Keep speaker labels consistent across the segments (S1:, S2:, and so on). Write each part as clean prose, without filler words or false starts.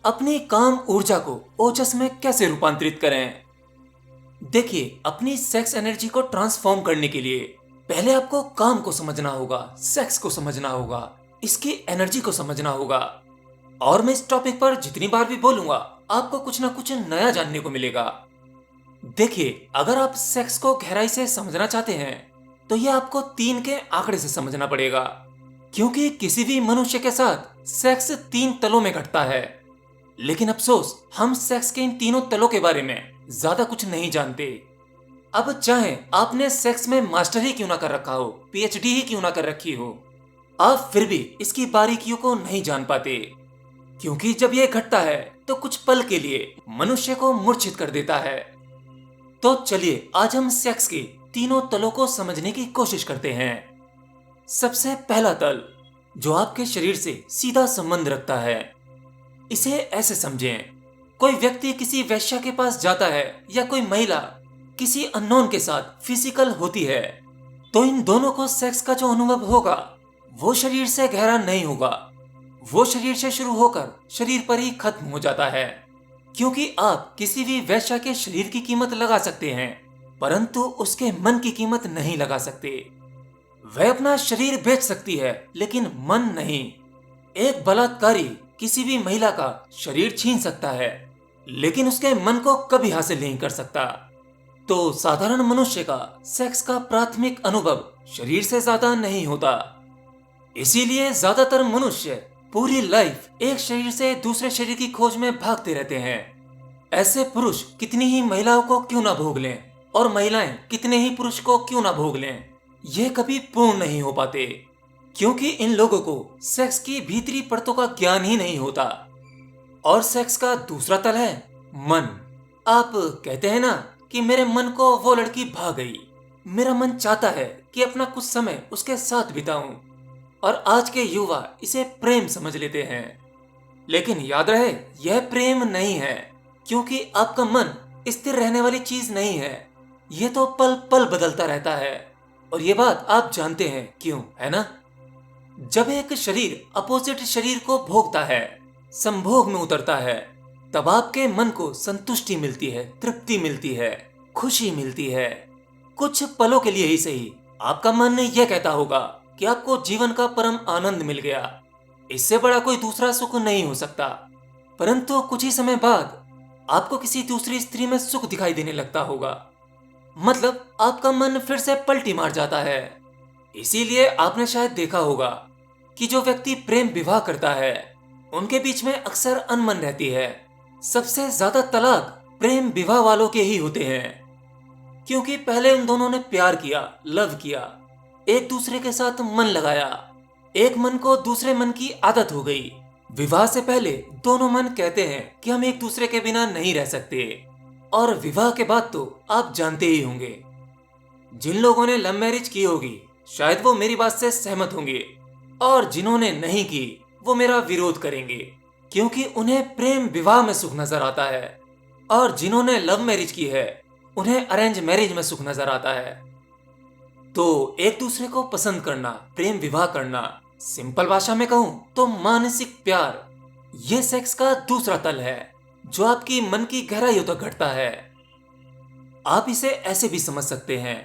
S1: अपनी काम ऊर्जा को ओजस में कैसे रूपांतरित करें। देखिए, अपनी सेक्स एनर्जी को ट्रांसफॉर्म करने के लिए पहले आपको काम को समझना होगा, सेक्स को समझना होगा, इसकी एनर्जी को समझना होगा। और मैं इस टॉपिक पर जितनी बार भी बोलूंगा आपको कुछ ना कुछ नया जानने को मिलेगा। देखिए, अगर आप सेक्स को गहराई से समझना चाहते हैं तो यह आपको 3 के आंकड़े से समझना पड़ेगा, क्योंकि किसी भी मनुष्य के साथ सेक्स 3 तलों में घटता है। लेकिन अफसोस, हम सेक्स के इन तीनों तलों के बारे में ज्यादा कुछ नहीं जानते। अब चाहे आपने सेक्स में मास्टर ही क्यों ना कर रखा हो, पीएचडी ही क्यों ना कर रखी हो, आप फिर भी इसकी बारीकियों को नहीं जान पाते, क्योंकि जब यह घटता है तो कुछ पल के लिए मनुष्य को मूर्छित कर देता है। तो चलिए, आज हम सेक्स के तीनों तलों को समझने की कोशिश करते हैं। सबसे पहला तल, जो आपके शरीर से सीधा संबंध रखता है। इसे ऐसे समझें, कोई व्यक्ति किसी वेश्या के पास जाता है या कोई महिला किसी अननोन के साथ फिजिकल होती है, तो इन दोनों को सेक्स का जो अनुभव होगा वो शरीर से गहरा नहीं होगा। वो शरीर से शुरू होकर शरीर पर ही खत्म हो जाता है, क्योंकि आप किसी भी वेश्या के शरीर की कीमत लगा सकते हैं, परंतु उसके मन की कीमत नहीं लगा सकते। वह अपना शरीर बेच सकती है, लेकिन मन नहीं। एक बलात्कारी किसी भी महिला का शरीर छीन सकता है, लेकिन उसके मन को कभी हासिल नहीं कर सकता। तो साधारण मनुष्य का सेक्स का प्राथमिक अनुभव शरीर से ज्यादा नहीं होता। इसीलिए ज्यादातर मनुष्य पूरी लाइफ एक शरीर से दूसरे शरीर की खोज में भागते रहते हैं। ऐसे पुरुष कितनी ही महिलाओं को क्यों ना भोग लें, और महिलाएं कितने ही पुरुष को क्यों ना भोग लें, ये कभी पूर्ण नहीं हो पाते, क्योंकि इन लोगों को सेक्स की भीतरी परतों का ज्ञान ही नहीं होता। और सेक्स का दूसरा तल है मन। आप कहते हैं ना कि मेरे मन को वो लड़की भा गई, मेरा मन चाहता है कि अपना कुछ समय उसके साथ बिताऊं। और आज के युवा इसे प्रेम समझ लेते हैं, लेकिन याद रहे, यह प्रेम नहीं है, क्योंकि आपका मन स्थिर रहने वाली चीज नहीं है। यह तो पल पल बदलता रहता है, और ये बात आप जानते हैं क्यों, है ना? जब एक शरीर अपोजिट शरीर को भोगता है, संभोग में उतरता है, तब आपके मन को संतुष्टि मिलती है, तृप्ति मिलती है, खुशी मिलती है। कुछ पलों के लिए ही सही, आपका मन यह कहता होगा कि आपको जीवन का परम आनंद मिल गया, इससे बड़ा कोई दूसरा सुख नहीं हो सकता। परंतु कुछ ही समय बाद आपको किसी दूसरी स्त्री में सुख दिखाई देने लगता होगा, मतलब आपका मन फिर से पलटी मार जाता है। इसीलिए आपने शायद देखा होगा कि जो व्यक्ति प्रेम विवाह करता है, उनके बीच में अक्सर अनबन रहती है। सबसे ज्यादा तलाक प्रेम विवाह वालों के ही होते हैं, क्योंकि पहले उन दोनों ने प्यार किया, लव किया, एक दूसरे के साथ मन लगाया, एक मन को दूसरे मन की आदत हो गई। विवाह से पहले दोनों मन कहते हैं कि हम एक दूसरे के बिना नहीं रह सकते, और विवाह के बाद तो आप जानते ही होंगे। जिन लोगों ने लव मैरिज की होगी शायद वो मेरी बात से सहमत होंगे, और जिन्होंने नहीं की वो मेरा विरोध करेंगे, क्योंकि उन्हें प्रेम विवाह में सुख नजर आता है, और जिन्होंने लव मैरिज की है उन्हें अरेंज मैरिज में सुख नजर आता है। तो एक दूसरे को पसंद करना, प्रेम विवाह करना, सिंपल भाषा में कहूं तो मानसिक प्यार, ये सेक्स का दूसरा तल है, जो आपकी मन की गहराइयों तक घटता है। आप इसे ऐसे भी समझ सकते हैं,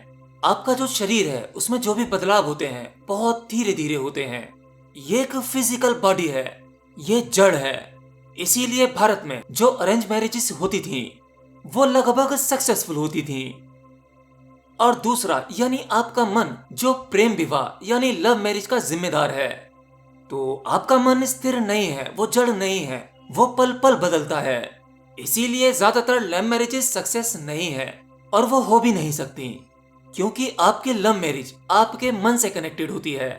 S1: आपका जो शरीर है उसमें जो भी बदलाव होते हैं बहुत धीरे धीरे होते हैं। ये एक फिजिकल बॉडी है, ये जड़ है। इसीलिए भारत में जो अरेंज मैरिजेस होती थी वो लगभग सक्सेसफुल होती थी। और दूसरा यानी आपका मन, जो प्रेम विवाह यानी लव मैरिज का जिम्मेदार है। तो आपका मन स्थिर नहीं है, वो जड़ नहीं है, वो पल पल बदलता है। इसीलिए ज्यादातर लव मैरिजेस सक्सेस नहीं है, और वो हो भी नहीं सकती, क्योंकि आपकी लव मैरिज आपके मन से कनेक्टेड होती है।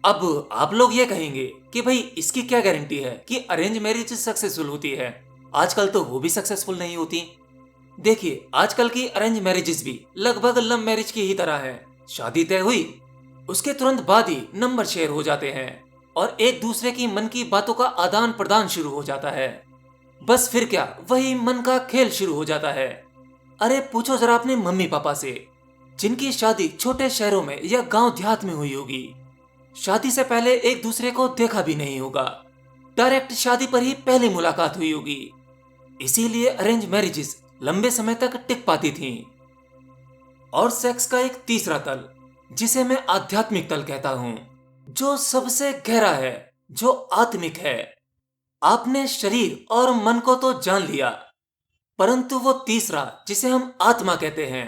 S1: अब आप लोग ये कहेंगे कि भाई इसकी क्या गारंटी है कि अरेंज मैरिज सक्सेसफुल होती है, आजकल तो वो भी सक्सेसफुल नहीं होती। देखिए, आजकल की अरेंज मैरिजेस भी लगभग लव मैरिज की ही तरह है। शादी तय हुई, उसके तुरंत बाद ही नंबर शेयर हो जाते हैं, और एक दूसरे की मन की बातों का आदान प्रदान शुरू हो जाता है। बस फिर क्या, वही मन का खेल शुरू हो जाता है। अरे पूछो जरा अपने मम्मी पापा से, जिनकी शादी छोटे शहरों में या गांव देहात में हुई होगी, शादी से पहले एक दूसरे को देखा भी नहीं होगा। डायरेक्ट शादी पर ही पहली मुलाकात हुई होगी। इसीलिए अरेंज मैरिजेस लंबे समय तक टिक पाती थीं। और सेक्स का एक तीसरा तल, जिसे मैं आध्यात्मिक तल कहता हूं, जो सबसे गहरा है, जो आत्मिक है। आपने शरीर और मन को तो जान लिया, परंतु वो तीसरा जिसे हम आत्मा कहते हैं,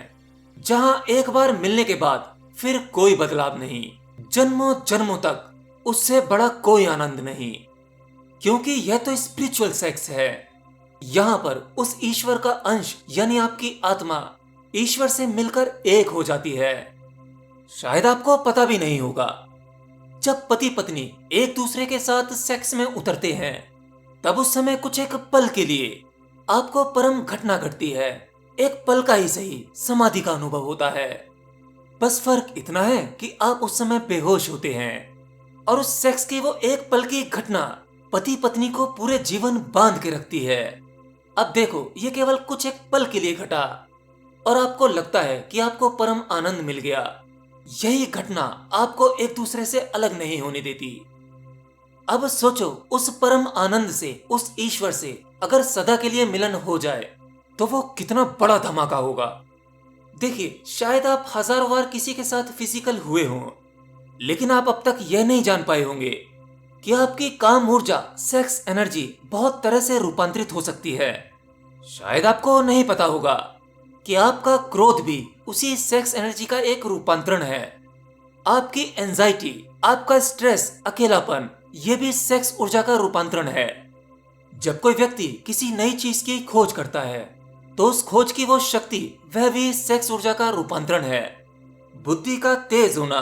S1: जहां एक बार मिलने के बाद फिर कोई बदलाव नहीं, जन्मों जन्मों तक उससे बड़ा कोई आनंद नहीं। क्योंकि यह तो स्पिरिचुअल सेक्स है। यहां पर उस ईश्वर का अंश यानी आपकी आत्मा ईश्वर से मिलकर एक हो जाती है। शायद आपको पता भी नहीं होगा, जब पति पत्नी एक दूसरे के साथ सेक्स में उतरते हैं, तब उस समय कुछ एक पल के लिए आपको परम घटना घटती है। एक पल का ही सही समाधि का अनुभव होता है। बस फर्क इतना है कि आप उस समय बेहोश होते हैं और उस सेक्स की वो एक पल की घटना पति पत्नी को पूरे जीवन बांध के रखती है। अब देखो, ये केवल कुछ एक पल के लिए घटा और आपको लगता है कि आपको परम आनंद मिल गया। यही घटना आपको एक दूसरे से अलग नहीं होने देती। अब सोचो, उस परम आनंद से, उस ईश्वर से अगर सदा के लिए मिलन हो जाए तो वो कितना बड़ा धमाका होगा। देखिए, शायद आप हजारों बार किसी के साथ फिजिकल हुए हों, लेकिन आप अब तक यह नहीं जान पाए होंगे कि आपकी काम ऊर्जा, सेक्स एनर्जी बहुत तरह से रूपांतरित हो सकती है। शायद आपको नहीं पता होगा कि आपका क्रोध भी उसी सेक्स एनर्जी का एक रूपांतरण है। आपकी एंजाइटी, आपका स्ट्रेस, अकेलापन, ये भी सेक्स ऊर्जा का रूपांतरण है। जब कोई व्यक्ति किसी नई चीज की खोज करता है, तो उस खोज की वो शक्ति, वह भी सेक्स ऊर्जा का रूपांतरण है। बुद्धि का तेज होना,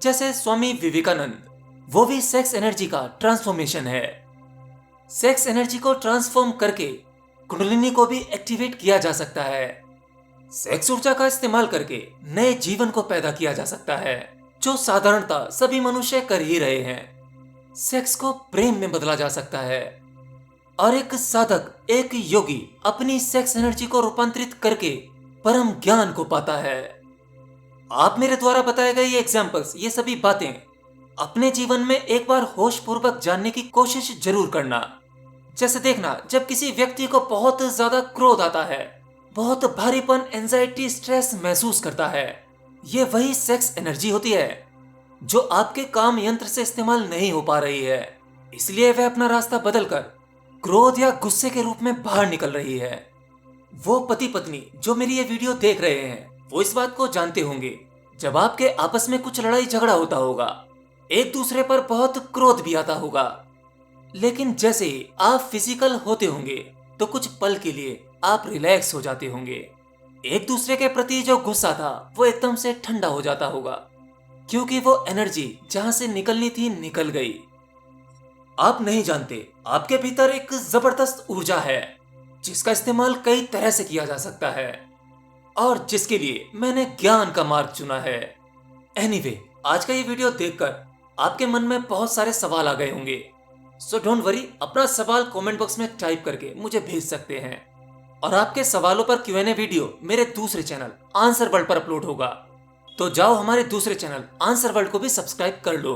S1: जैसे स्वामी विवेकानंद, वो भी सेक्स एनर्जी का ट्रांसफॉर्मेशन है। सेक्स एनर्जी को ट्रांसफॉर्म करके कुंडलिनी को भी एक्टिवेट किया जा सकता है। सेक्स ऊर्जा का इस्तेमाल करके नए जीवन को पैदा किया जा सकता है, जो साधारणतः सभी मनुष्य कर ही रहे हैं। सेक्स को प्रेम में बदला जा सकता है और एक साधक, एक योगी अपनी सेक्स एनर्जी को रूपांतरित करके परम ज्ञान को पाता है। आप मेरे द्वारा बताए गए ये एग्जाम्पल्स, ये सभी बातें अपने जीवन में एक बार होश पूर्वक जानने की कोशिश जरूर करना। जैसे देखना, जब किसी व्यक्ति को बहुत ज्यादा क्रोध आता है, बहुत भारीपन, एंजाइटी, स्ट्रेस महसूस करता है, ये वही सेक्स एनर्जी होती है जो आपके काम यंत्र से इस्तेमाल नहीं हो पा रही है। इसलिए वह अपना रास्ता बदलकर क्रोध या गुस्से के रूप में बाहर निकल रही है। वो पति पत्नी जो मेरी ये वीडियो देख रहे हैं, वो इस बात को जानते होंगे, जब आपके आपस में कुछ लड़ाई झगड़ा होता होगा, एक दूसरे पर बहुत क्रोध भी आता होगा, लेकिन जैसे ही आप फिजिकल होते होंगे तो कुछ पल के लिए आप रिलैक्स हो जाते होंगे। एक दूसरे के प्रति जो गुस्सा था वो एकदम से ठंडा हो जाता होगा, क्योंकि वो एनर्जी जहां से निकलनी थी निकल गई। आप नहीं जानते, आपके भीतर एक जबरदस्त ऊर्जा है जिसका इस्तेमाल कई तरह से किया जा सकता है और जिसके लिए मैंने ज्ञान का मार्ग चुना है। एनीवे, आज का ये वीडियो देखकर आपके मन में बहुत सारे सवाल आ गए होंगे, सो डोंट वरी, अपना सवाल कमेंट बॉक्स में टाइप करके मुझे भेज सकते हैं और आपके सवालों पर Q&A वीडियो मेरे दूसरे चैनल आंसर वर्ल्ड पर अपलोड होगा। तो जाओ हमारे दूसरे चैनल आंसर वर्ल्ड को भी सब्सक्राइब कर लो।